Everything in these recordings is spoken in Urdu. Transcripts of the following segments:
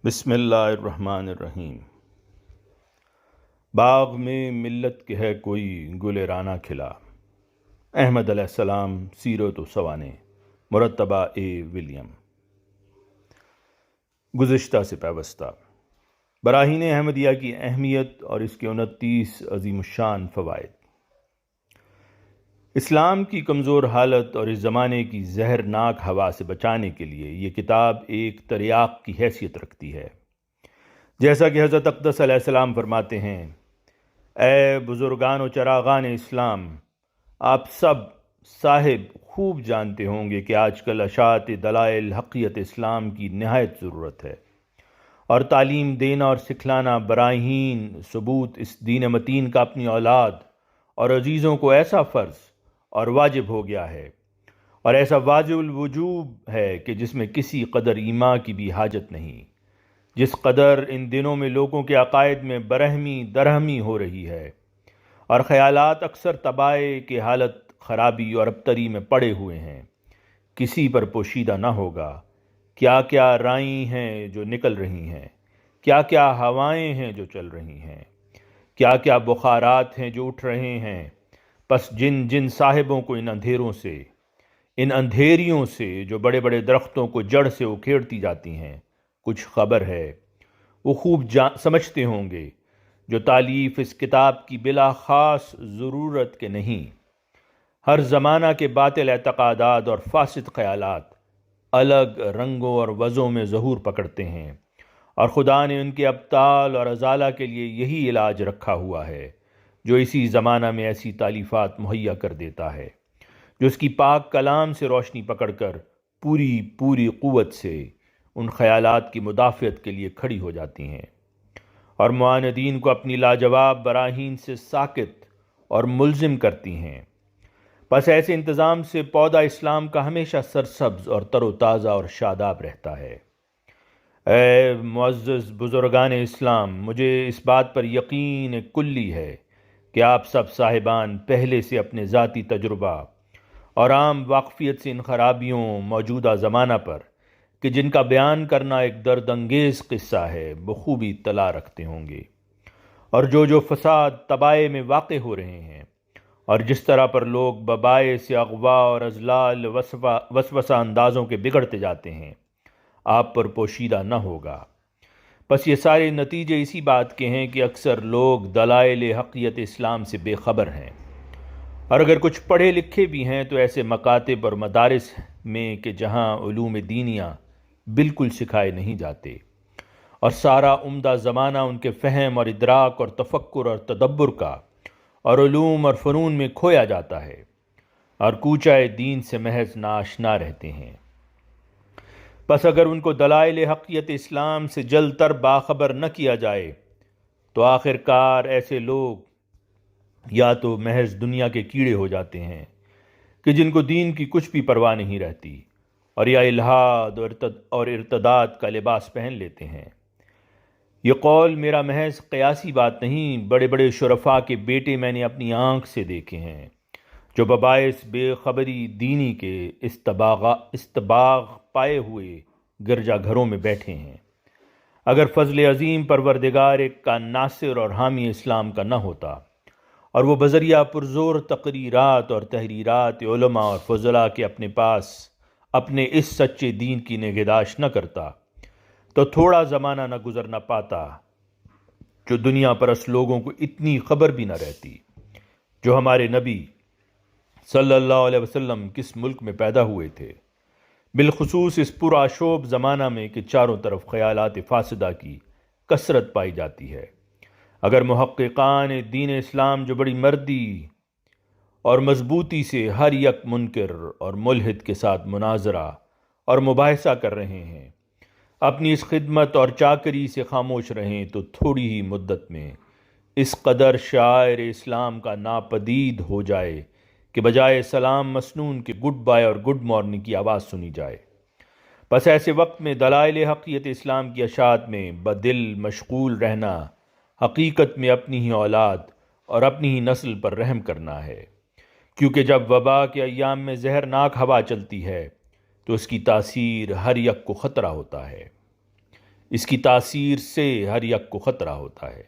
بسم اللہ الرحمن الرحیم۔ باغ میں ملت کے ہے کوئی گل رانا کھلا، احمد علیہ السلام سیرت و سوانح، مرتبہ ولیم۔ گزشتہ سے پیوستہ براہین احمدیہ کی اہمیت اور اس کے 29 عظیم الشان فوائد۔ اسلام کی کمزور حالت اور اس زمانے کی زہرناک ہوا سے بچانے کے لیے یہ کتاب ایک تریاق کی حیثیت رکھتی ہے۔ جیسا کہ حضرت اقدس علیہ السلام فرماتے ہیں، اے بزرگان و چراغان اسلام، آپ سب صاحب خوب جانتے ہوں گے کہ آج کل اشاعت دلائل حقیقت اسلام کی نہایت ضرورت ہے، اور تعلیم دینا اور سکھلانا براہین ثبوت اس دین متین کا اپنی اولاد اور عزیزوں کو ایسا فرض اور واجب ہو گیا ہے، اور ایسا واجب الوجوب ہے کہ جس میں کسی قدر ایما کی بھی حاجت نہیں۔ جس قدر ان دنوں میں لوگوں کے عقائد میں برہمی درہمی ہو رہی ہے اور خیالات اکثر تباہی کی حالت خرابی اور ابتری میں پڑے ہوئے ہیں، کسی پر پوشیدہ نہ ہوگا کیا کیا رائیں ہیں جو نکل رہی ہیں، کیا کیا ہوائیں ہیں جو چل رہی ہیں، کیا کیا بخارات ہیں جو اٹھ رہے ہیں۔ پس جن جن صاحبوں کو ان اندھیروں سے، ان اندھیریوں سے جو بڑے بڑے درختوں کو جڑ سے اکھیڑتی جاتی ہیں کچھ خبر ہے، وہ خوب سمجھتے ہوں گے جو تالیف اس کتاب کی بلا خاص ضرورت کے نہیں۔ ہر زمانہ کے باطل اعتقادات اور فاسد خیالات الگ رنگوں اور وضعوں میں ظہور پکڑتے ہیں، اور خدا نے ان کے ابطال اور ازالہ کے لیے یہی علاج رکھا ہوا ہے، جو اسی زمانہ میں ایسی تالیفات مہیا کر دیتا ہے جو اس کی پاک کلام سے روشنی پکڑ کر پوری قوت سے ان خیالات کی مدافعت کے لیے کھڑی ہو جاتی ہیں، اور معاندین کو اپنی لاجواب براہین سے ساکت اور ملزم کرتی ہیں۔ پس ایسے انتظام سے پودا اسلام کا ہمیشہ سرسبز اور تر و تازہ اور شاداب رہتا ہے۔ اے معزز بزرگان اسلام، مجھے اس بات پر یقین کلی ہے کہ آپ سب صاحبان پہلے سے اپنے ذاتی تجربہ اور عام واقفیت سے ان خرابیوں موجودہ زمانہ پر کہ جن کا بیان کرنا ایک درد انگیز قصہ ہے بخوبی اطلاع رکھتے ہوں گے، اور جو فساد تباہی میں واقع ہو رہے ہیں، اور جس طرح پر لوگ بباعث اغوا اور اضلال وسوسہ اندازوں کے بگڑتے جاتے ہیں، آپ پر پوشیدہ نہ ہوگا۔ بس یہ سارے نتیجے اسی بات کے ہیں کہ اکثر لوگ دلائل حقیقت اسلام سے بے خبر ہیں، اور اگر کچھ پڑھے لکھے بھی ہیں تو ایسے مکاتب اور مدارس میں کہ جہاں علوم دینیہ بالکل سکھائے نہیں جاتے، اور سارا عمدہ زمانہ ان کے فہم اور ادراک اور تفکر اور تدبر کا اور علوم اور فنون میں کھویا جاتا ہے، اور کوچہ دین سے محض ناآشنا رہتے ہیں۔ پس اگر ان کو دلائل حقیقت اسلام سے جلد تر باخبر نہ کیا جائے تو آخر کار ایسے لوگ یا تو محض دنیا کے کیڑے ہو جاتے ہیں کہ جن کو دین کی کچھ بھی پرواہ نہیں رہتی، اور یا الحاد اور ارتداد کا لباس پہن لیتے ہیں۔ یہ قول میرا محض قیاسی بات نہیں، بڑے بڑے شرفاء کے بیٹے میں نے اپنی آنکھ سے دیکھے ہیں جو بباعث بے خبری دینی کے استباغ پائے ہوئے گرجا گھروں میں بیٹھے ہیں۔ اگر فضل عظیم پروردگار ایک کا ناصر اور حامی اسلام کا نہ ہوتا، اور وہ بذریعہ پرزور تقریرات اور تحریرات علماء اور فضلاء کے اپنے پاس اپنے اس سچے دین کی نگہداشت نہ کرتا، تو تھوڑا زمانہ نہ گزرنا پاتا جو دنیا پرست لوگوں کو اتنی خبر بھی نہ رہتی جو ہمارے نبی صلی اللہ علیہ وسلم کس ملک میں پیدا ہوئے تھے، بالخصوص اس پرآشوب زمانہ میں کہ چاروں طرف خیالات فاسدہ کی کثرت پائی جاتی ہے۔ اگر محققان دین اسلام جو بڑی مردی اور مضبوطی سے ہر یک منکر اور ملحد کے ساتھ مناظرہ اور مباحثہ کر رہے ہیں، اپنی اس خدمت اور چاکری سے خاموش رہیں تو تھوڑی ہی مدت میں اس قدر شاعر اسلام کا ناپدید ہو جائے کہ بجائے سلام مسنون کے گڈ بائے اور گڈ مارننگ کی آواز سنی جائے۔ بس ایسے وقت میں دلائل حقیقت اسلام کی اشاعت میں بدل مشغول رہنا حقیقت میں اپنی ہی اولاد اور اپنی ہی نسل پر رحم کرنا ہے، کیونکہ جب وبا کے ایام میں زہرناک ہوا چلتی ہے تو اس کی تاثیر ہر یک کو خطرہ ہوتا ہے۔ اس کی تاثیر سے ہر یک کو خطرہ ہوتا ہے۔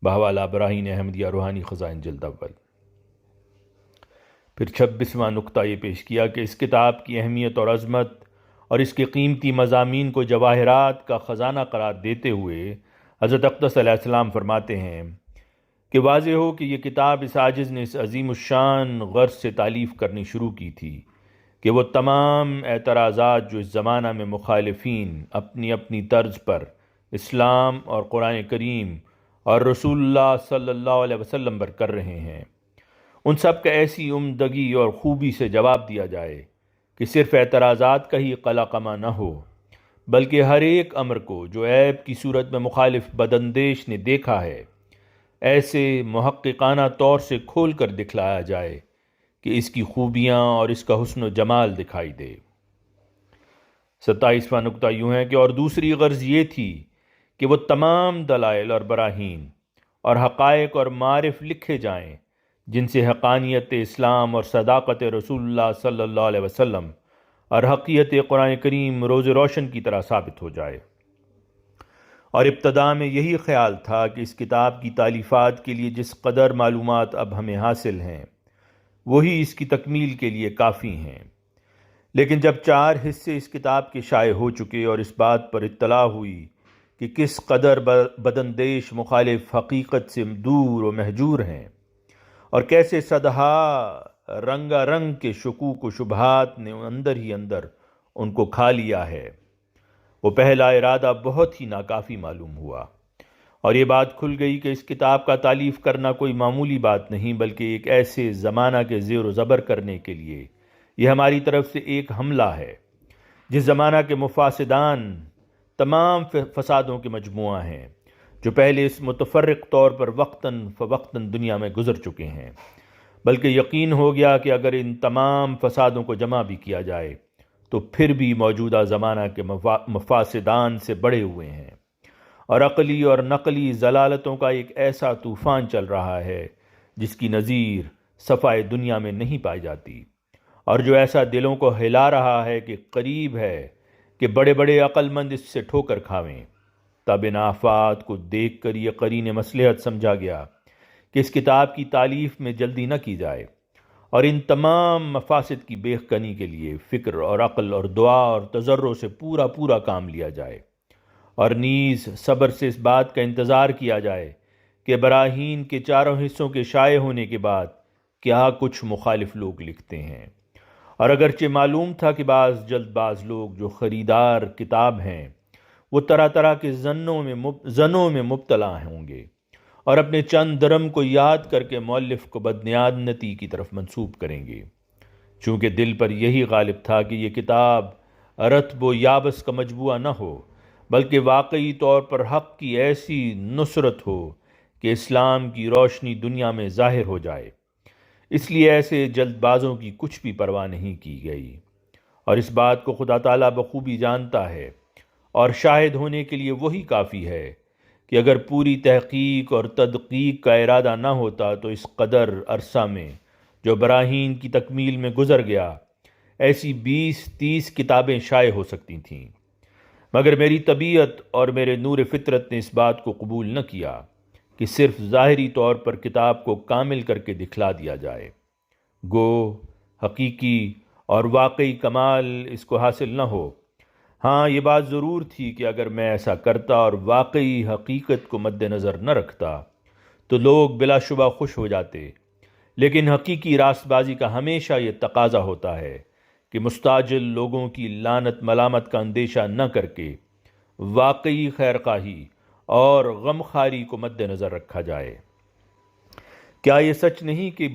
بہوالا براہین احمدیہ روحانی خزائن جلد اول۔ پھر 26واں نقطہ یہ پیش کیا کہ اس کتاب کی اہمیت اور عظمت اور اس کے قیمتی مضامین کو جواہرات کا خزانہ قرار دیتے ہوئے حضرت اقدس علیہ السلام فرماتے ہیں کہ واضح ہو کہ یہ کتاب اس عاجز نے اس عظیم الشان غرض سے تالیف کرنی شروع کی تھی کہ وہ تمام اعتراضات جو اس زمانہ میں مخالفین اپنی اپنی طرز پر اسلام اور قرآن کریم اور رسول اللہ صلی اللہ علیہ وسلم پر کر رہے ہیں، ان سب کا ایسی عمدگی اور خوبی سے جواب دیا جائے کہ صرف اعتراضات کا ہی قلقمہ نہ ہو، بلکہ ہر ایک امر کو جو عیب کی صورت میں مخالف بداندیش نے دیکھا ہے ایسے محققانہ طور سے کھول کر دکھلایا جائے کہ اس کی خوبیاں اور اس کا حسن و جمال دکھائی دے۔ 27واں نقطہ یوں ہے کہ اور دوسری غرض یہ تھی کہ وہ تمام دلائل اور براہین اور حقائق اور معارف لکھے جائیں جن سے حقانیت اسلام اور صداقت رسول اللہ صلی اللہ علیہ وسلم اور حقیقت قرآن کریم روز روشن کی طرح ثابت ہو جائے۔ اور ابتدا میں یہی خیال تھا کہ اس کتاب کی تالیفات کے لیے جس قدر معلومات اب ہمیں حاصل ہیں وہی اس کی تکمیل کے لیے کافی ہیں، لیکن جب 4 حصے اس کتاب کے شائع ہو چکے اور اس بات پر اطلاع ہوئی کہ کس قدر بداندیش مخالف حقیقت سے دور و مہجور ہیں اور کیسے صدہا رنگا رنگ کے شکوک و شبہات نے اندر ہی اندر ان کو کھا لیا ہے، وہ پہلا ارادہ بہت ہی ناکافی معلوم ہوا، اور یہ بات کھل گئی کہ اس کتاب کا تالیف کرنا کوئی معمولی بات نہیں بلکہ ایک ایسے زمانہ کے زیر و زبر کرنے کے لیے یہ ہماری طرف سے ایک حملہ ہے جس زمانہ کے مفاسدان تمام فسادوں کے مجموعہ ہیں جو پہلے اس متفرق طور پر وقتاً فوقتاً دنیا میں گزر چکے ہیں، بلکہ یقین ہو گیا کہ اگر ان تمام فسادوں کو جمع بھی کیا جائے تو پھر بھی موجودہ زمانہ کے مفاسدان سے بڑے ہوئے ہیں، اور عقلی اور نقلی ضلالتوں کا ایک ایسا طوفان چل رہا ہے جس کی نظیر صفائے دنیا میں نہیں پائی جاتی، اور جو ایسا دلوں کو ہلا رہا ہے کہ قریب ہے کہ بڑے بڑے عقل مند اس سے ٹھوکر کھاویں۔ تب ان آفات کو دیکھ کر یہ قرین مصلحت سمجھا گیا کہ اس کتاب کی تالیف میں جلدی نہ کی جائے اور ان تمام مفاسد کی بے کنی کے لیے فکر اور عقل اور دعا اور تضرع سے پورا کام لیا جائے، اور نیز صبر سے اس بات کا انتظار کیا جائے کہ براہین کے 4 حصوں کے شائع ہونے کے بعد کیا کچھ مخالف لوگ لکھتے ہیں، اور اگرچہ معلوم تھا کہ بعض جلد باز لوگ جو خریدار کتاب ہیں وہ طرح طرح کے زنوں میں مبتلا ہوں گے اور اپنے چند درم کو یاد کر کے مؤلف کو بدنیادنتی کی طرف منسوب کریں گے، چونکہ دل پر یہی غالب تھا کہ یہ کتاب رتب و یابس کا مجموعہ نہ ہو بلکہ واقعی طور پر حق کی ایسی نصرت ہو کہ اسلام کی روشنی دنیا میں ظاہر ہو جائے۔ اس لیے ایسے جلد بازوں کی کچھ بھی پرواہ نہیں کی گئی، اور اس بات کو خدا تعالیٰ بخوبی جانتا ہے، اور شاہد ہونے کے لیے وہی کافی ہے کہ اگر پوری تحقیق اور تدقیق کا ارادہ نہ ہوتا تو اس قدر عرصہ میں جو براہین کی تکمیل میں گزر گیا ایسی 20-30 کتابیں شائع ہو سکتی تھیں، مگر میری طبیعت اور میرے نور فطرت نے اس بات کو قبول نہ کیا کہ صرف ظاہری طور پر کتاب کو کامل کر کے دکھلا دیا جائے، گو حقیقی اور واقعی کمال اس کو حاصل نہ ہو۔ ہاں یہ بات ضرور تھی کہ اگر میں ایسا کرتا اور واقعی حقیقت کو مد نظر نہ رکھتا تو لوگ بلا شبہ خوش ہو جاتے، لیکن حقیقی راست بازی کا ہمیشہ یہ تقاضا ہوتا ہے کہ مستعجل لوگوں کی لعنت ملامت کا اندیشہ نہ کر کے واقعی خیرخواہی اور غمخواری کو مد نظر رکھا جائے۔ کیا یہ سچ نہیں کہ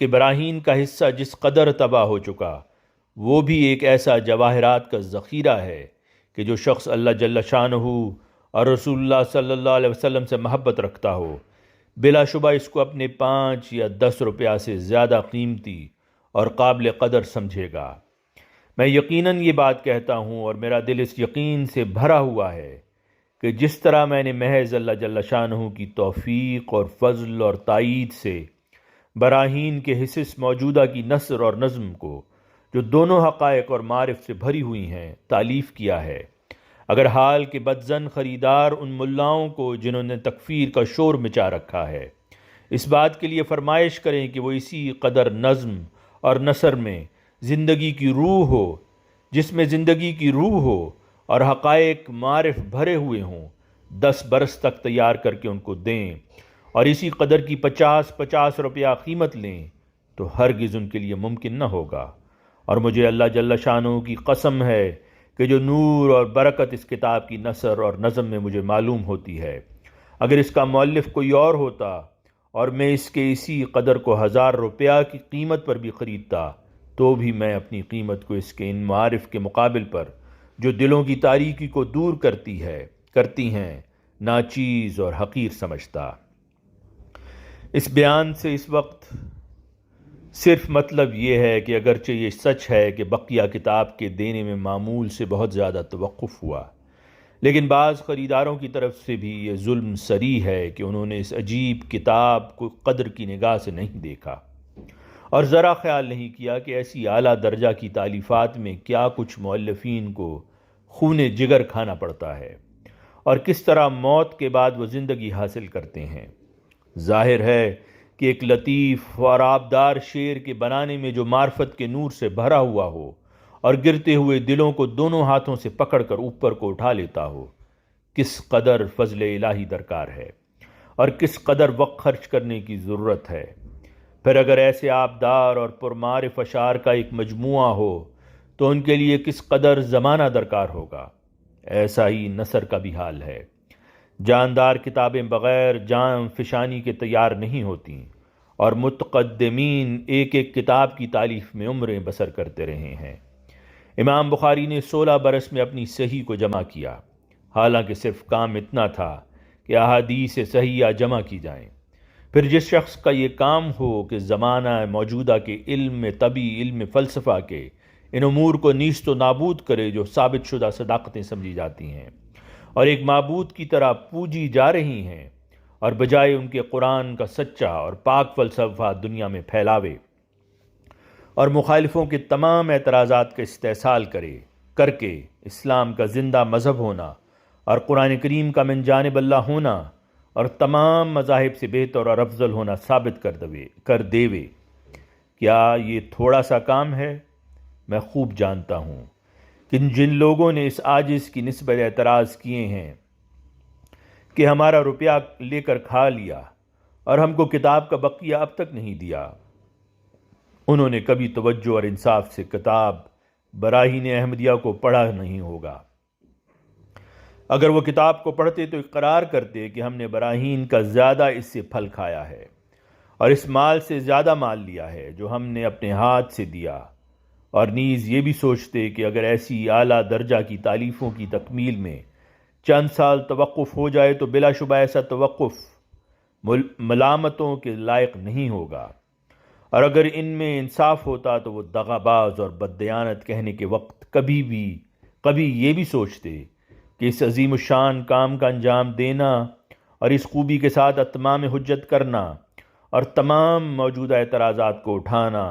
براہین کا حصہ جس قدر تباہ ہو چکا وہ بھی ایک ایسا جواہرات کا ذخیرہ ہے کہ جو شخص اللہ جل شانہ اور رسول اللہ صلی اللہ علیہ وسلم سے محبت رکھتا ہو بلا شبہ اس کو اپنے 5 یا 10 روپیہ سے زیادہ قیمتی اور قابل قدر سمجھے گا۔ میں یقیناً یہ بات کہتا ہوں اور میرا دل اس یقین سے بھرا ہوا ہے کہ جس طرح میں نے محض اللہ جل شانہ کی توفیق اور فضل اور تائید سے براہین کے حصص موجودہ کی نثر اور نظم کو جو دونوں حقائق اور معارف سے بھری ہوئی ہیں تالیف کیا ہے، اگر حال کے بدزن خریدار ان ملاؤں کو جنہوں نے تکفیر کا شور مچا رکھا ہے اس بات کے لیے فرمائش کریں کہ وہ اسی قدر نظم اور نثر میں زندگی کی روح ہو جس میں زندگی کی روح ہو اور حقائق معرف بھرے ہوئے ہوں 10 برس تک تیار کر کے ان کو دیں اور اسی قدر کی 50 روپیہ قیمت لیں تو ہرگز ان کے لیے ممکن نہ ہوگا۔ اور مجھے اللہ جل شانہ کی قسم ہے کہ جو نور اور برکت اس کتاب کی نثر اور نظم میں مجھے معلوم ہوتی ہے، اگر اس کا مؤلف کوئی اور ہوتا اور میں اس کے اسی قدر کو 1000 روپیہ کی قیمت پر بھی خریدتا تو بھی میں اپنی قیمت کو اس کے ان معارف کے مقابل پر جو دلوں کی تاریکی کو دور کرتی ہیں ناچیز اور حقیر سمجھتا۔ اس بیان سے اس وقت صرف مطلب یہ ہے کہ اگرچہ یہ سچ ہے کہ بقیہ کتاب کے دینے میں معمول سے بہت زیادہ توقف ہوا، لیکن بعض خریداروں کی طرف سے بھی یہ ظلم سری ہے کہ انہوں نے اس عجیب کتاب کو قدر کی نگاہ سے نہیں دیکھا اور ذرا خیال نہیں کیا کہ ایسی اعلیٰ درجہ کی تالیفات میں کیا کچھ مؤلفین کو خون جگر کھانا پڑتا ہے اور کس طرح موت کے بعد وہ زندگی حاصل کرتے ہیں۔ ظاہر ہے کہ ایک لطیف اور آبدار شعر کے بنانے میں جو معرفت کے نور سے بھرا ہوا ہو اور گرتے ہوئے دلوں کو دونوں ہاتھوں سے پکڑ کر اوپر کو اٹھا لیتا ہو، کس قدر فضل الہی درکار ہے اور کس قدر وقت خرچ کرنے کی ضرورت ہے۔ پھر اگر ایسے آبدار اور پرمعرف اشعار کا ایک مجموعہ ہو تو ان کے لیے کس قدر زمانہ درکار ہوگا۔ ایسا ہی نثر کا بھی حال ہے۔ جاندار کتابیں بغیر جان فشانی کے تیار نہیں ہوتیں اور متقدمین ایک ایک کتاب کی تالیف میں عمریں بسر کرتے رہے ہیں۔ امام بخاری نے 16 برس میں اپنی صحیح کو جمع کیا، حالانکہ صرف کام اتنا تھا کہ احادیث صحیحہ جمع کی جائیں۔ پھر جس شخص کا یہ کام ہو کہ زمانہ موجودہ کے علم طبی، علم فلسفہ کے ان امور کو نیست و نابود کرے جو ثابت شدہ صداقتیں سمجھی جاتی ہیں اور ایک معبود کی طرح پوجی جا رہی ہیں، اور بجائے ان کے قرآن کا سچا اور پاک فلسفہ دنیا میں پھیلاوے اور مخالفوں کے تمام اعتراضات کا استحصال کر کے اسلام کا زندہ مذہب ہونا اور قرآن کریم کا من جانب اللہ ہونا اور تمام مذاہب سے بہتر اور افضل ہونا ثابت کر دیوے، کیا یہ تھوڑا سا کام ہے؟ میں خوب جانتا ہوں کہ جن لوگوں نے اس عاجز کی نسبت اعتراض کیے ہیں کہ ہمارا روپیہ لے کر کھا لیا اور ہم کو کتاب کا بقیہ اب تک نہیں دیا، انہوں نے کبھی توجہ اور انصاف سے کتاب براہین احمدیہ کو پڑھا نہیں ہوگا۔ اگر وہ کتاب کو پڑھتے تو اقرار کرتے کہ ہم نے براہین کا زیادہ اس سے پھل کھایا ہے اور اس مال سے زیادہ مال لیا ہے جو ہم نے اپنے ہاتھ سے دیا، اور نیز یہ بھی سوچتے کہ اگر ایسی اعلیٰ درجہ کی تالیفوں کی تکمیل میں چند سال توقف ہو جائے تو بلا شبہ ایسا توقف ملامتوں کے لائق نہیں ہوگا، اور اگر ان میں انصاف ہوتا تو وہ دغاباز اور بددیانت کہنے کے وقت کبھی یہ بھی سوچتے کہ اس عظیم الشان کام کا انجام دینا اور اس خوبی کے ساتھ اتمام حجت کرنا اور تمام موجودہ اعتراضات کو اٹھانا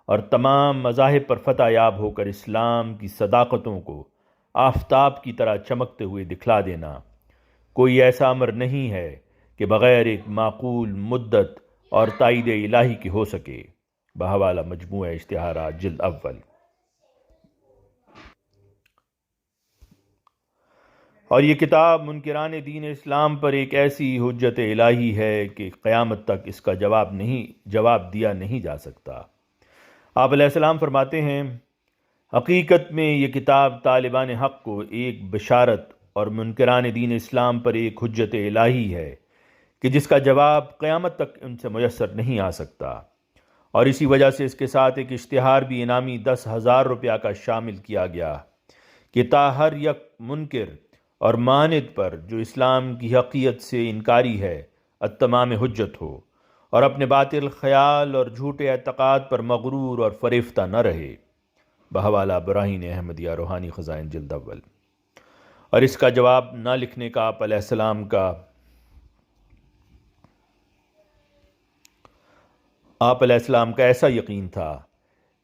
اور تمام مذاہب پر فتح یاب ہو کر اسلام کی صداقتوں کو آفتاب کی طرح چمکتے ہوئے دکھلا دینا کوئی ایسا امر نہیں ہے کہ بغیر ایک معقول مدت اور تائید الہی کے ہو سکے۔ بحوالہ مجموعہ اشتہارات جلد اول۔ اور یہ کتاب منکران دین اسلام پر ایک ایسی حجت الہی ہے کہ قیامت تک اس کا جواب دیا نہیں جا سکتا۔ آپ علیہ السلام فرماتے ہیں، حقیقت میں یہ کتاب طالبان حق کو ایک بشارت اور منکران دین اسلام پر ایک حجت الہی ہے کہ جس کا جواب قیامت تک ان سے میسر نہیں آ سکتا، اور اسی وجہ سے اس کے ساتھ ایک اشتہار بھی انعامی 10,000 روپیہ کا شامل کیا گیا کہ تا ہر یک منکر اور ماند پر جو اسلام کی حقیقت سے انکاری ہے التمام حجت ہو اور اپنے باطل خیال اور جھوٹے اعتقاد پر مغرور اور فریفتہ نہ رہے۔ بحوالہ براہین احمدیہ روحانی خزائن جلد اول۔ اور اس کا جواب نہ لکھنے کا آپ علیہ السلام کا ایسا یقین تھا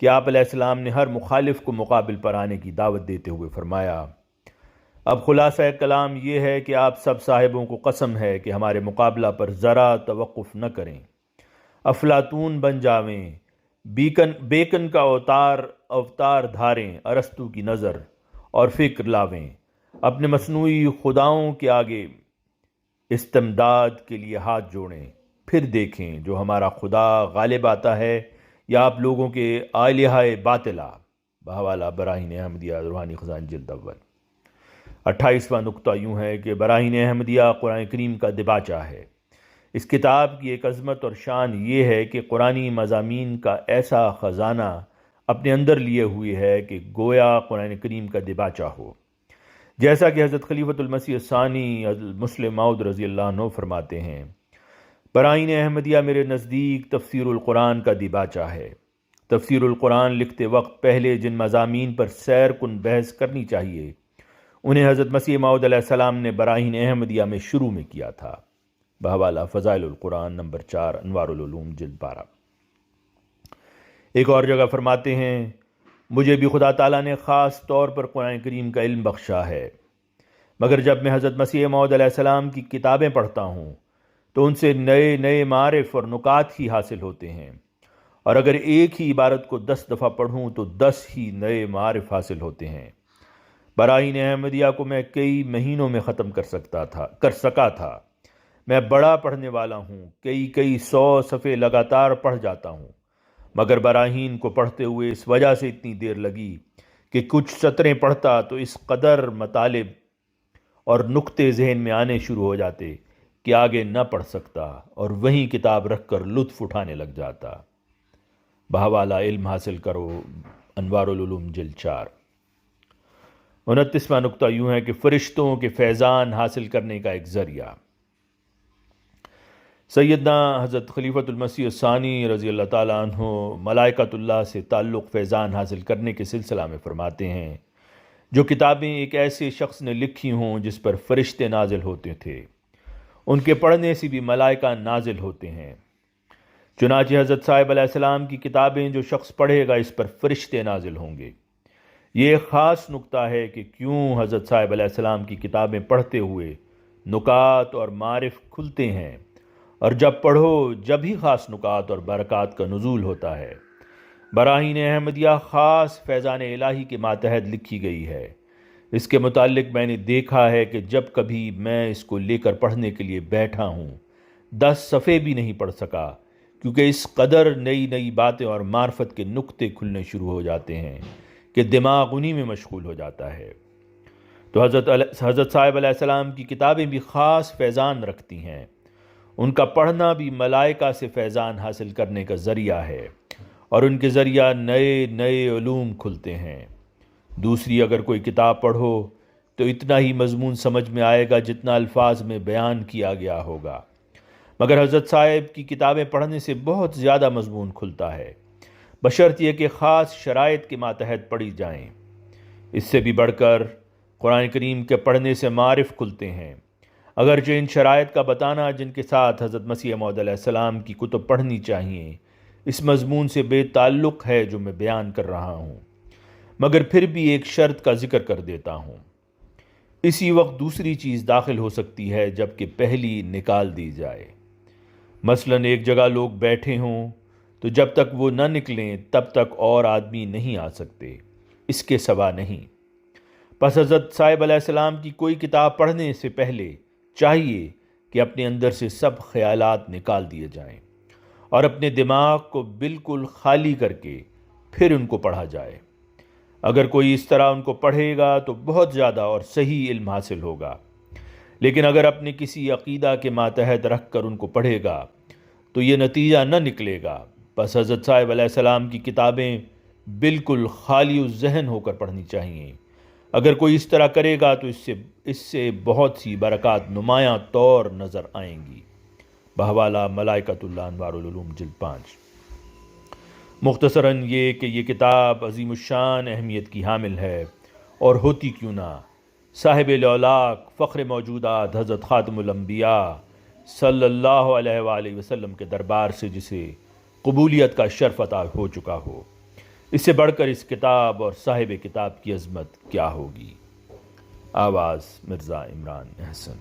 کہ آپ علیہ السلام نے ہر مخالف کو مقابل پر آنے کی دعوت دیتے ہوئے فرمایا، اب خلاصہ کلام یہ ہے کہ آپ سب صاحبوں کو قسم ہے کہ ہمارے مقابلہ پر ذرا توقف نہ کریں، افلاطون بن جاویں، بیکن کا اوتار دھاریں، ارسطو کی نظر اور فکر لاویں، اپنے مصنوعی خداؤں کے آگے استمداد کے لیے ہاتھ جوڑیں، پھر دیکھیں جو ہمارا خدا غالب آتا ہے یا آپ لوگوں کے آلہہ باطلہ۔ بہوالا براہین احمدیہ روحانی خزان جلد اول۔ 28واں نقطہ یوں ہے کہ براہین احمدیہ قرآن کریم کا دباچہ ہے۔ اس کتاب کی ایک عظمت اور شان یہ ہے کہ قرآنی مضامین کا ایسا خزانہ اپنے اندر لیے ہوئے ہے کہ گویا قرآن کریم کا دباچہ ہو، جیسا کہ حضرت خلیفۃ المسیح الثانی مسلم موعود رضی اللہ عنہ فرماتے ہیں، براہین احمدیہ میرے نزدیک تفسیر القرآن کا دباچہ ہے۔ تفسیر القرآن لکھتے وقت پہلے جن مضامین پر سیر کن بحث کرنی چاہیے انہیں حضرت مسیح موعود علیہ السلام نے براہین احمدیہ میں شروع میں کیا تھا۔ بحوالہ فضائل القرآن نمبر 4 انوار العلوم جلد 12۔ ایک اور جگہ فرماتے ہیں، مجھے بھی خدا تعالیٰ نے خاص طور پر قرآن کریم کا علم بخشا ہے، مگر جب میں حضرت مسیح موعود علیہ السلام کی کتابیں پڑھتا ہوں تو ان سے نئے نئے معارف اور نکات ہی حاصل ہوتے ہیں، اور اگر ایک ہی عبارت کو 10 دفعہ پڑھوں تو 10 ہی نئے معارف حاصل ہوتے ہیں۔ براہین احمدیہ کو میں کئی مہینوں میں ختم کر سکا تھا۔ میں بڑا پڑھنے والا ہوں، کئی 100 صفحے لگاتار پڑھ جاتا ہوں، مگر براہین کو پڑھتے ہوئے اس وجہ سے اتنی دیر لگی کہ کچھ سطریں پڑھتا تو اس قدر مطالب اور نقطے ذہن میں آنے شروع ہو جاتے کہ آگے نہ پڑھ سکتا اور وہیں کتاب رکھ کر لطف اٹھانے لگ جاتا۔ بہوالا علم حاصل کرو انوار العلوم جلد 4۔ 29واں نقطہ یوں ہے کہ فرشتوں کے فیضان حاصل کرنے کا ایک ذریعہ۔ سیدنا حضرت خلیفۃ المسیح الثانی رضی اللہ تعالیٰ عنہ ملائکۃ اللہ سے تعلق فیضان حاصل کرنے کے سلسلہ میں فرماتے ہیں، جو کتابیں ایک ایسے شخص نے لکھی ہوں جس پر فرشتے نازل ہوتے تھے، ان کے پڑھنے سے بھی ملائکہ نازل ہوتے ہیں۔ چنانچہ حضرت صاحب علیہ السلام کی کتابیں جو شخص پڑھے گا اس پر فرشتے نازل ہوں گے۔ یہ ایک خاص نقطہ ہے کہ کیوں حضرت صاحب علیہ السلام کی کتابیں پڑھتے ہوئے نکات اور معارف کھلتے ہیں، اور جب پڑھو جب ہی خاص نکات اور برکات کا نزول ہوتا ہے۔ براہین احمدیہ خاص فیضان الہی کے ماتحت لکھی گئی ہے۔ اس کے متعلق میں نے دیکھا ہے کہ جب کبھی میں اس کو لے کر پڑھنے کے لیے بیٹھا ہوں 10 صفحے بھی نہیں پڑھ سکا، کیونکہ اس قدر نئی باتیں اور معرفت کے نقطے کھلنے شروع ہو جاتے ہیں کہ دماغ انہی میں مشغول ہو جاتا ہے۔ تو حضرت صاحب علیہ السلام کی کتابیں بھی خاص فیضان رکھتی ہیں۔ ان کا پڑھنا بھی ملائکہ سے فیضان حاصل کرنے کا ذریعہ ہے، اور ان کے ذریعہ نئے علوم کھلتے ہیں۔ دوسری اگر کوئی کتاب پڑھو تو اتنا ہی مضمون سمجھ میں آئے گا جتنا الفاظ میں بیان کیا گیا ہوگا، مگر حضرت صاحب کی کتابیں پڑھنے سے بہت زیادہ مضمون کھلتا ہے، بشرط یہ کہ خاص شرائط کے ماتحت پڑھی جائیں۔ اس سے بھی بڑھ کر قرآن کریم کے پڑھنے سے معارف کھلتے ہیں، اگرچہ ان شرائط کا بتانا جن کے ساتھ حضرت مسیح موعود علیہ السلام کی کتب پڑھنی چاہیے اس مضمون سے بے تعلق ہے جو میں بیان کر رہا ہوں، مگر پھر بھی ایک شرط کا ذکر کر دیتا ہوں۔ اسی وقت دوسری چیز داخل ہو سکتی ہے جبکہ پہلی نکال دی جائے۔ مثلاً ایک جگہ لوگ بیٹھے ہوں تو جب تک وہ نہ نکلیں تب تک اور آدمی نہیں آ سکتے، اس کے سوا نہیں۔ پس حضرت صاحب علیہ السلام کی کوئی کتاب پڑھنے سے پہلے چاہیے کہ اپنے اندر سے سب خیالات نکال دیے جائیں اور اپنے دماغ کو بالکل خالی کر کے پھر ان کو پڑھا جائے۔ اگر کوئی اس طرح ان کو پڑھے گا تو بہت زیادہ اور صحیح علم حاصل ہوگا، لیکن اگر اپنے کسی عقیدہ کے ماتحت رکھ کر ان کو پڑھے گا تو یہ نتیجہ نہ نکلے گا۔ بس حضرت صاحب علیہ السلام کی کتابیں بالکل خالی الذہن ہو کر پڑھنی چاہیے۔ اگر کوئی اس طرح کرے گا تو اس سے بہت سی برکات نمایاں طور نظر آئیں گی۔ بحوالہ ملائکۃ اللہ انوار العلوم جلد 5۔ مختصراً یہ کہ یہ کتاب عظیم الشان اہمیت کی حامل ہے، اور ہوتی کیوں نہ صاحب لولاک فخر موجودات حضرت خاتم الانبیاء صلی اللہ علیہ وآلہ وسلم کے دربار سے جسے قبولیت کا شرف عطا ہو چکا ہو، اس سے بڑھ کر اس کتاب اور صاحب کتاب کی عظمت کیا ہوگی۔ آواز مرزا عمران احسن۔